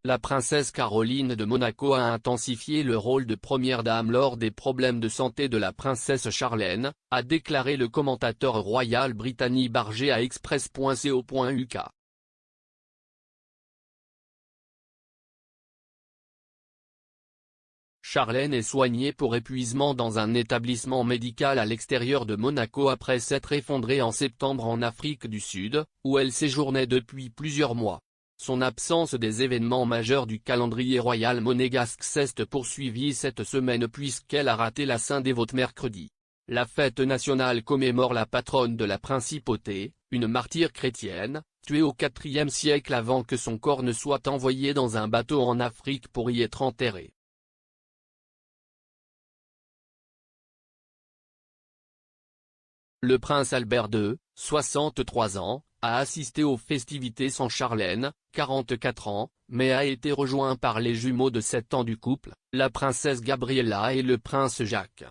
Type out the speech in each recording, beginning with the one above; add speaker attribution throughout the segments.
Speaker 1: la princesse Caroline de Monaco a intensifié le rôle de première dame lors des problèmes de santé de la princesse Charlène, a déclaré le commentateur royal Brittany Barger à Express.co.uk. Charlène est soignée pour épuisement dans un établissement médical à l'extérieur de Monaco après s'être effondrée en septembre en Afrique du Sud, où elle séjournait depuis plusieurs mois. Son absence des événements majeurs du calendrier royal monégasque s'est poursuivie cette semaine puisqu'elle a raté la Saint-Dévote mercredi. La fête nationale commémore la patronne de la principauté, une martyre chrétienne, tuée au IVe siècle avant que son corps ne soit envoyé dans un bateau en Afrique pour y être enterré. Le prince Albert II, 63 ans, a assisté aux festivités sans Charlène, 44 ans, mais a été rejoint par les jumeaux de 7 ans du couple, la princesse Gabriella et le prince Jacques.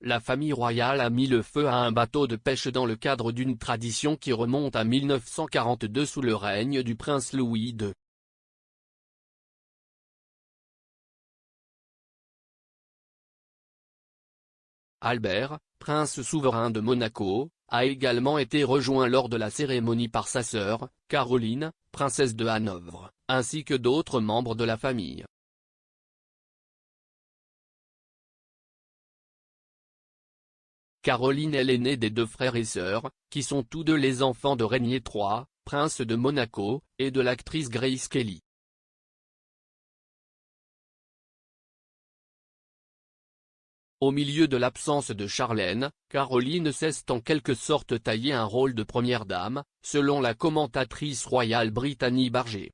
Speaker 1: La famille royale a mis le feu à un bateau de pêche dans le cadre d'une tradition qui remonte à 1942 sous le règne du prince Louis II. Albert, prince souverain de Monaco, a également été rejoint lors de la cérémonie par sa sœur, Caroline, princesse de Hanovre, ainsi que d'autres membres de la famille. Caroline est l'aînée des deux frères et sœurs, qui sont tous deux les enfants de Régnier III, prince de Monaco, et de l'actrice Grace Kelly. Au milieu de l'absence de Charlène, Caroline s'est en quelque sorte taillé un rôle de première dame, selon la commentatrice royale Brittany Barger.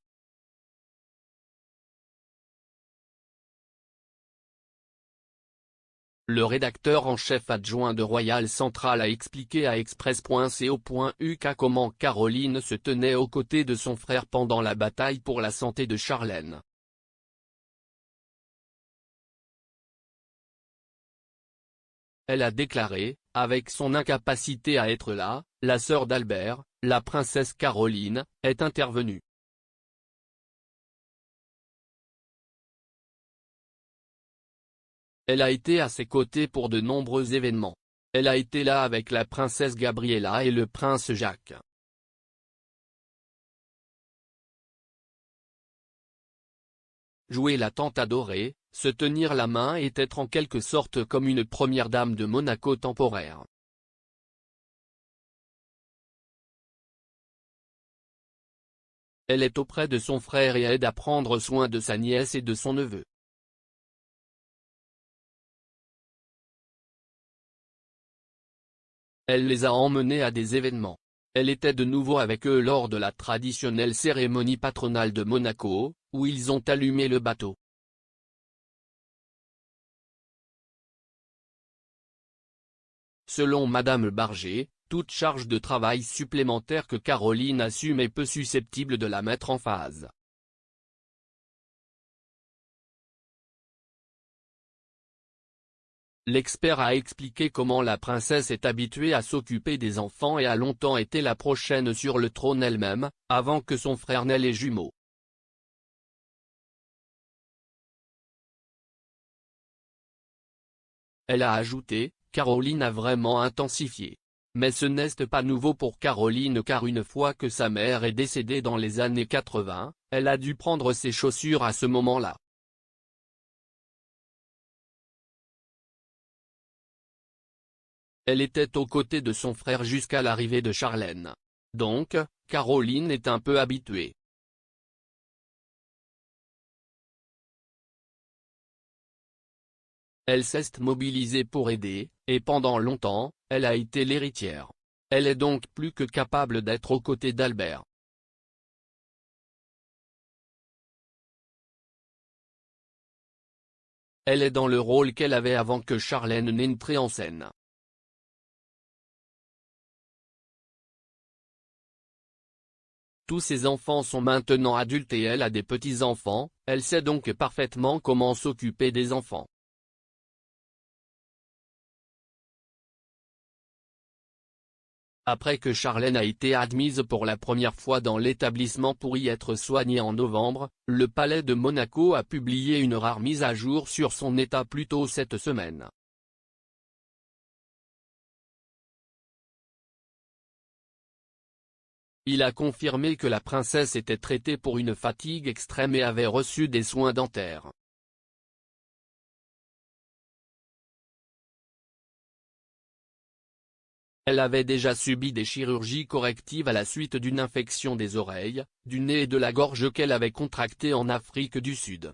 Speaker 1: Le rédacteur en chef adjoint de Royal Central a expliqué à Express.co.uk comment Caroline se tenait aux côtés de son frère pendant la bataille pour la santé de Charlène. Elle a déclaré, avec son incapacité à être là, la sœur d'Albert, la princesse Caroline, est intervenue. Elle a été à ses côtés pour de nombreux événements. Elle a été là avec la princesse Gabriella et le prince Jacques. Jouer la tante adorée, se tenir la main et être en quelque sorte comme une première dame de Monaco temporaire. Elle est auprès de son frère et aide à prendre soin de sa nièce et de son neveu. Elle les a emmenés à des événements. Elle était de nouveau avec eux lors de la traditionnelle cérémonie patronale de Monaco, où ils ont allumé le bateau. Selon Madame Barger, toute charge de travail supplémentaire que Caroline assume est peu susceptible de la mettre en phase. L'expert a expliqué comment la princesse est habituée à s'occuper des enfants et a longtemps été la prochaine sur le trône elle-même, avant que son frère n'ait les jumeaux. Elle a ajouté, Caroline a vraiment intensifié. Mais ce n'est pas nouveau pour Caroline car une fois que sa mère est décédée dans les années 80, elle a dû prendre ses chaussures à ce moment-là. Elle était aux côtés de son frère jusqu'à l'arrivée de Charlène. Donc, Caroline est un peu habituée. Elle s'est mobilisée pour aider, et pendant longtemps, elle a été l'héritière. Elle est donc plus que capable d'être aux côtés d'Albert. Elle est dans le rôle qu'elle avait avant que Charlène n'entre en scène. Tous ses enfants sont maintenant adultes et elle a des petits-enfants, elle sait donc parfaitement comment s'occuper des enfants. Après que Charlène a été admise pour la première fois dans l'établissement pour y être soignée en novembre, le Palais de Monaco a publié une rare mise à jour sur son état plus tôt cette semaine. Il a confirmé que la princesse était traitée pour une fatigue extrême et avait reçu des soins dentaires. Elle avait déjà subi des chirurgies correctives à la suite d'une infection des oreilles, du nez et de la gorge qu'elle avait contractée en Afrique du Sud.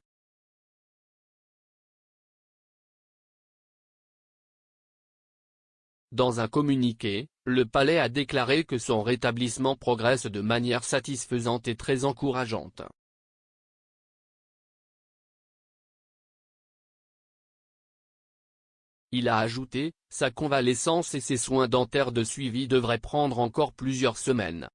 Speaker 1: Dans un communiqué, le palais a déclaré que son rétablissement progresse de manière satisfaisante et très encourageante. Il a ajouté, sa convalescence et ses soins dentaires de suivi devraient prendre encore plusieurs semaines.